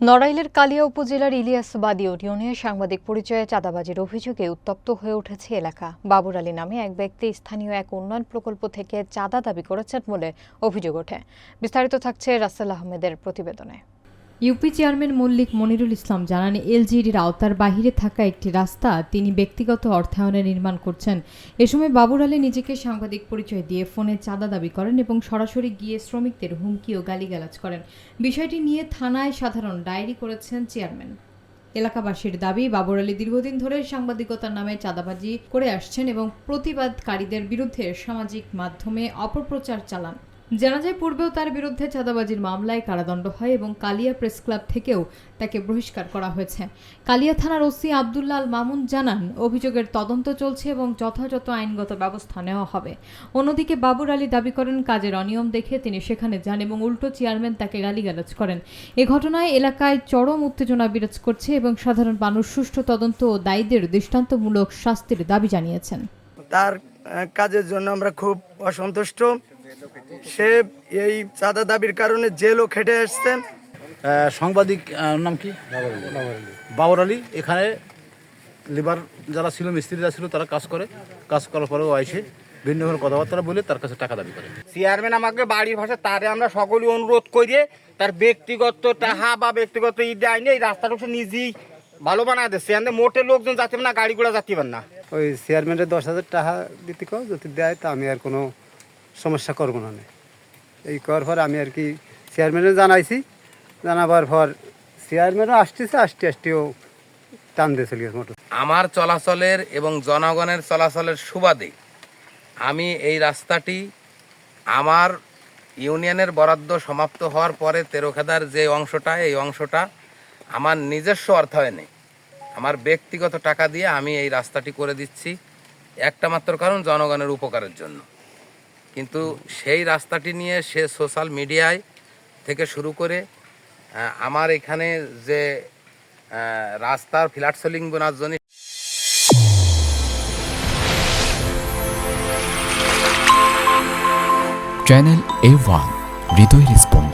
নড়াইলের কালিয়া উপজেলার ইলিয়াসবাদী ইউনিয়নে সাংবাদিক পরিচয়ে চাঁদাবাজির অভিযোগে উত্তপ্ত হয়ে উঠেছে এলাকা। বাবুর আলী নামে এক ব্যক্তি স্থানীয় এক উন্নয়ন প্রকল্প থেকে চাঁদা দাবি করেছেন বলে অভিযোগ ওঠে। বিস্তারিত থাকছে রাসেল আহমেদের প্রতিবেদনে। ইউপি চেয়ারম্যান মল্লিক মনিরুল ইসলাম জানান, এলজিইডির আওতার বাহিরে থাকা একটি রাস্তা তিনি ব্যক্তিগত অর্থায়নে নির্মাণ করছেন। এ সময় বাবুর আলী নিজেকে সাংবাদিক পরিচয় দিয়ে ফোনে চাঁদা দাবি করেন এবং সরাসরি গিয়ে শ্রমিকদের হুমকি ও গালিগালাজ করেন। বিষয়টি নিয়ে থানায় সাধারণ ডায়েরি করেছেন চেয়ারম্যান। এলাকাবাসীর দাবি, বাবুর আলী দীর্ঘদিন ধরে সাংবাদিকতার নামে চাঁদাবাজি করে আসছেন এবং প্রতিবাদকারীদের বিরুদ্ধে সামাজিক মাধ্যমে অপপ্রচার চালান। জানা যায়, পূর্বেও তার বিরুদ্ধে চাঁদাবাজির মামলায় কারাদণ্ড হয় এবং কালিয়া প্রেস ক্লাব থেকেও তাকে বহিষ্কার করা হয়েছে। কালিয়া থানার ওসি আব্দুল্লাহ আল মামুন জানান, অভিযোগের তদন্ত চলছে এবং যথাযথ আইনগত ব্যবস্থা নেওয়া হবে। অন্যদিকে বাবুর আলী দাবি করেন, কাজের অনিয়ম দেখে তিনি সেখানে যান এবং উল্টো চেয়ারম্যান তাকে গালিগালাজ করেন। এ ঘটনায় এলাকায় চরম উত্তেজনা বিরাজ করছে এবং সাধারণ মানুষ সুষ্ঠু তদন্ত ও দায়ীদের দৃষ্টান্তমূলক শাস্তির দাবি জানিয়েছেন। তার কাজের জন্য আমরা খুব অসন্তুষ্ট। সে এই চাঁদা দাবির কারণে জেলও খেটে আসছে। সাংবাদিক নাম কি? বাবর আলী। এখানে লেবার যারা ছিল, মিস্ত্রিরা ছিল, তারা কাজ করার পরেও এসে ভিন্ন ভিন্ন কথাবার্তা বলে তার কাছে টাকা দাবি করে। চেয়ারম্যান আমাকে বাড়ির ভাষা তারে আমরা সকলে অনুরোধ করি, তার ব্যক্তিগত টাকা বা ব্যক্তিগত দেয় এই রাস্তাটা নিজেই ভালো বানায় দিচ্ছে। মোটে লোকজন যাতে না, গাড়ি ঘোড়া যাতে না। ওই চেয়ারম্যানের 10,000 টাকা দিতে কও, যদি দেয় তা আমি আর কোনো সমস্যা করবো না। এই করার পর আমি আর কি চেয়ারম্যানে জানাইছি, জানাবার পর চেয়ারম্যানও আসতেও টান দিয়ে চলে গেছে। আমার চলাচলের এবং জনগণের চলাচলের সুবাদে আমি এই রাস্তাটি আমার ইউনিয়নের বরাদ্দ সমাপ্ত হওয়ার পরে তেরোখাদার যে অংশটা, এই অংশটা আমার নিজস্ব অর্থায়নে আমার ব্যক্তিগত টাকা দিয়ে আমি এই রাস্তাটি করে দিচ্ছি, একটা মাত্র কারণ জনগণের উপকারের জন্য। কিন্তু সেই রাস্তাটি নিয়ে সে সোশ্যাল মিডিয়ায় থেকে শুরু করে আমার এখানে যে রাস্তার ফ্ল্যাট সিলিং বোনার জন্য চ্যানেল A1 হৃদয় রেসপন্স।